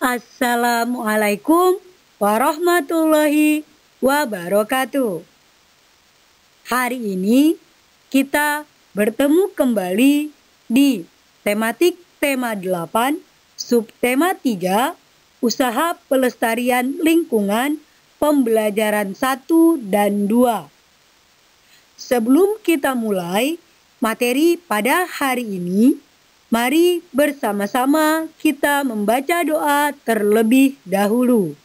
Assalamualaikum warahmatullahi wabarakatuh. Hari ini kita bertemu kembali di tematik tema 8, subtema 3, usaha pelestarian lingkungan, pembelajaran 1 dan 2. Sebelum kita mulai materi pada hari ini, mari bersama-sama kita membaca doa terlebih dahulu.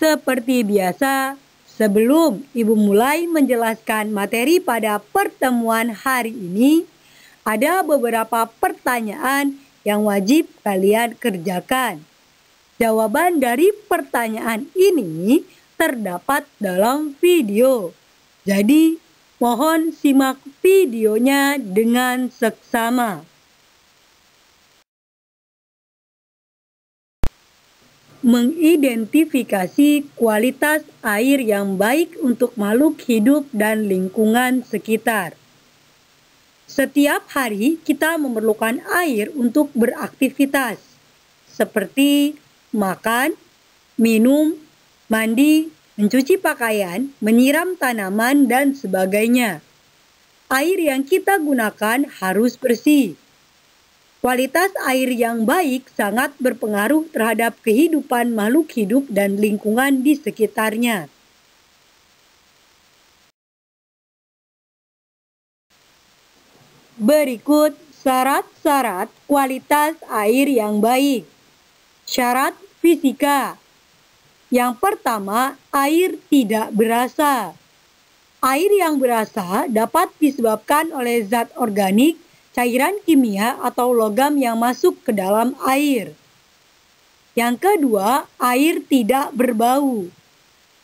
Seperti biasa, sebelum Ibu mulai menjelaskan materi pada pertemuan hari ini, ada beberapa pertanyaan yang wajib kalian kerjakan. Jawaban dari pertanyaan ini terdapat dalam video. Jadi, mohon simak videonya dengan seksama. Mengidentifikasi kualitas air yang baik untuk makhluk hidup dan lingkungan sekitar. Setiap hari kita memerlukan air untuk beraktivitas, seperti makan, minum, mandi, mencuci pakaian, menyiram tanaman, dan sebagainya. Air yang kita gunakan harus bersih. Kualitas air yang baik sangat berpengaruh terhadap kehidupan makhluk hidup dan lingkungan di sekitarnya. Berikut syarat-syarat kualitas air yang baik. Syarat fisika. Yang pertama, air tidak berasa. Air yang berasa dapat disebabkan oleh zat organik, cairan kimia, atau logam yang masuk ke dalam air. Yang kedua, air tidak berbau.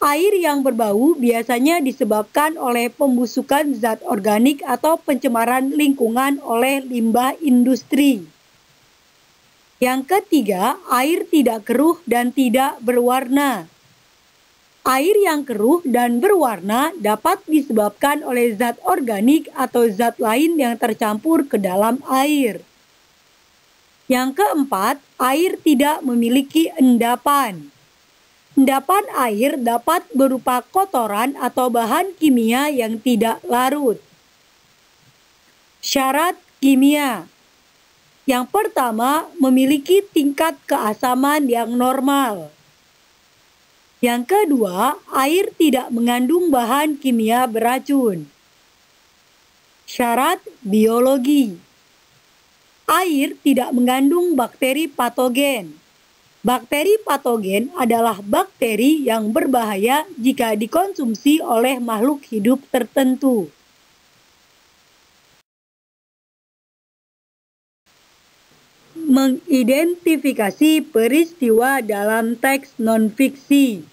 Air yang berbau biasanya disebabkan oleh pembusukan zat organik atau pencemaran lingkungan oleh limbah industri. Yang ketiga, air tidak keruh dan tidak berwarna. Air yang keruh dan berwarna dapat disebabkan oleh zat organik atau zat lain yang tercampur ke dalam air. Yang keempat, air tidak memiliki endapan. Endapan air dapat berupa kotoran atau bahan kimia yang tidak larut. Syarat kimia. Yang pertama, memiliki tingkat keasaman yang normal. Yang kedua, air tidak mengandung bahan kimia beracun. Syarat biologi. Air tidak mengandung bakteri patogen. Bakteri patogen adalah bakteri yang berbahaya jika dikonsumsi oleh makhluk hidup tertentu. Mengidentifikasi peristiwa dalam teks non-fiksi.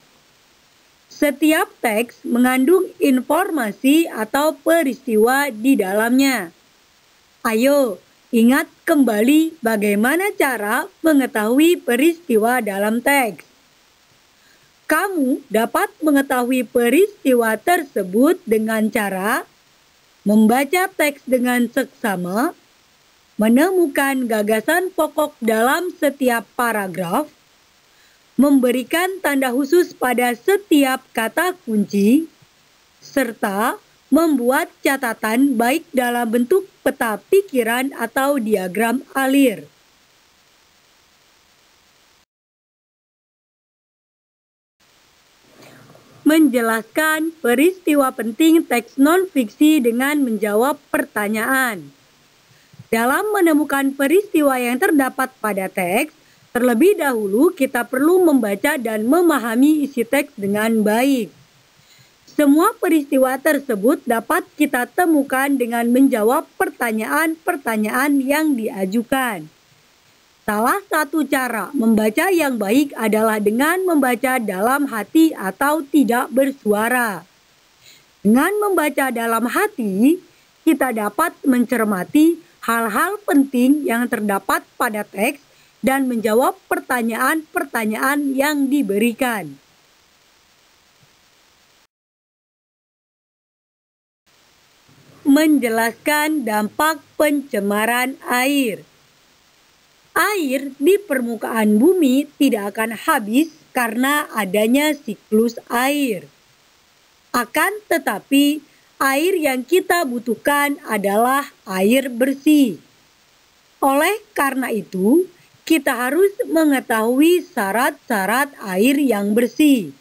Setiap teks mengandung informasi atau peristiwa di dalamnya. Ayo, ingat kembali bagaimana cara mengetahui peristiwa dalam teks. Kamu dapat mengetahui peristiwa tersebut dengan cara membaca teks dengan seksama, menemukan gagasan pokok dalam setiap paragraf, memberikan tanda khusus pada setiap kata kunci, serta membuat catatan baik dalam bentuk peta pikiran atau diagram alir. Menjelaskan peristiwa penting teks non-fiksi dengan menjawab pertanyaan. Dalam menemukan peristiwa yang terdapat pada teks, terlebih dahulu kita perlu membaca dan memahami isi teks dengan baik. Semua peristiwa tersebut dapat kita temukan dengan menjawab pertanyaan-pertanyaan yang diajukan. Salah satu cara membaca yang baik adalah dengan membaca dalam hati atau tidak bersuara. Dengan membaca dalam hati, kita dapat mencermati hal-hal penting yang terdapat pada teks dan menjawab pertanyaan-pertanyaan yang diberikan. menjelaskan dampak pencemaran air. Air di permukaan bumi tidak akan habis karena adanya siklus air. Akan tetapi, air yang kita butuhkan adalah air bersih. Oleh karena itu, kita harus mengetahui syarat-syarat air yang bersih.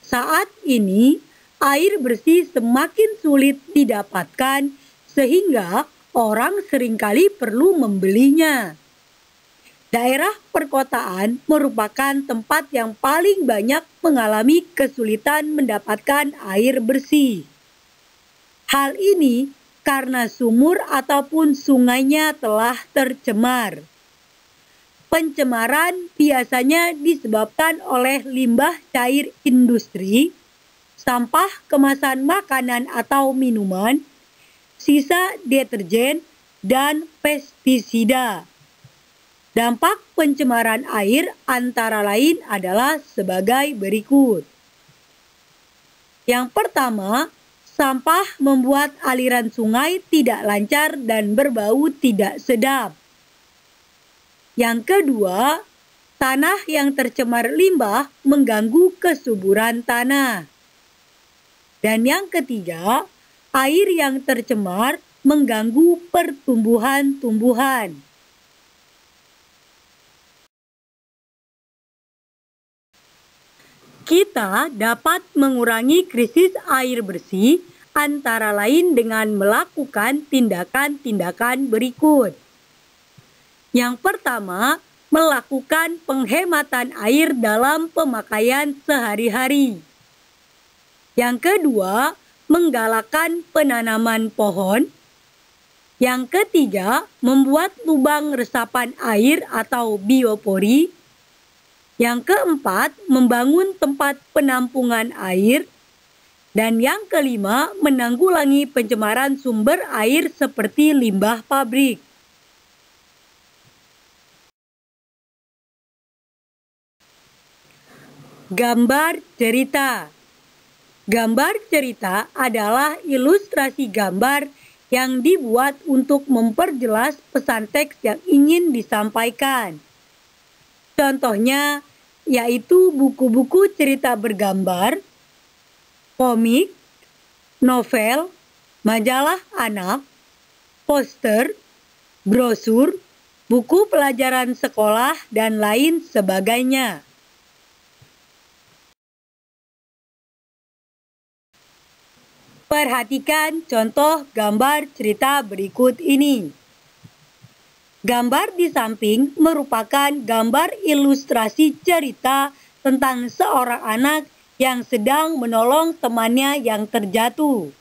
Saat ini, air bersih semakin sulit didapatkan sehingga orang seringkali perlu membelinya. Daerah perkotaan merupakan tempat yang paling banyak mengalami kesulitan mendapatkan air bersih. Hal ini karena sumur ataupun sungainya telah tercemar. Pencemaran biasanya disebabkan oleh limbah cair industri, sampah kemasan makanan atau minuman, sisa deterjen, dan pestisida. Dampak pencemaran air antara lain adalah sebagai berikut. Yang pertama, sampah membuat aliran sungai tidak lancar dan berbau tidak sedap. Yang kedua, tanah yang tercemar limbah mengganggu kesuburan tanah. Dan yang ketiga, air yang tercemar mengganggu pertumbuhan-tumbuhan. Kita dapat mengurangi krisis air bersih antara lain dengan melakukan tindakan-tindakan berikut. Yang pertama, melakukan penghematan air dalam pemakaian sehari-hari. Yang kedua, menggalakkan penanaman pohon. Yang ketiga, membuat lubang resapan air atau biopori. Yang keempat, membangun tempat penampungan air. Dan yang kelima, menanggulangi pencemaran sumber air seperti limbah pabrik. Gambar cerita. Gambar cerita adalah ilustrasi gambar yang dibuat untuk memperjelas pesan teks yang ingin disampaikan. Contohnya yaitu buku-buku cerita bergambar, komik, novel, majalah anak, poster, brosur, buku pelajaran sekolah, dan lain sebagainya. Perhatikan contoh gambar cerita berikut ini. Gambar di samping merupakan gambar ilustrasi cerita tentang seorang anak yang sedang menolong temannya yang terjatuh.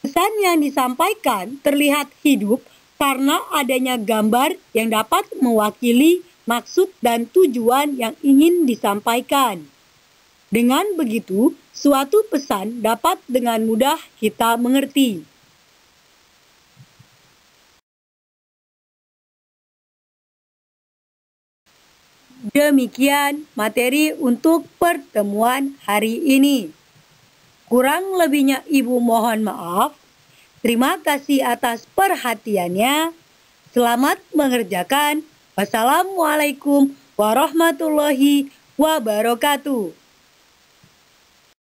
Pesan yang disampaikan terlihat hidup karena adanya gambar yang dapat mewakili maksud dan tujuan yang ingin disampaikan. Dengan begitu, suatu pesan dapat dengan mudah kita mengerti. Demikian materi untuk pertemuan hari ini. Kurang lebihnya Ibu mohon maaf. Terima kasih atas perhatiannya. Selamat mengerjakan. Wassalamualaikum warahmatullahi wabarakatuh.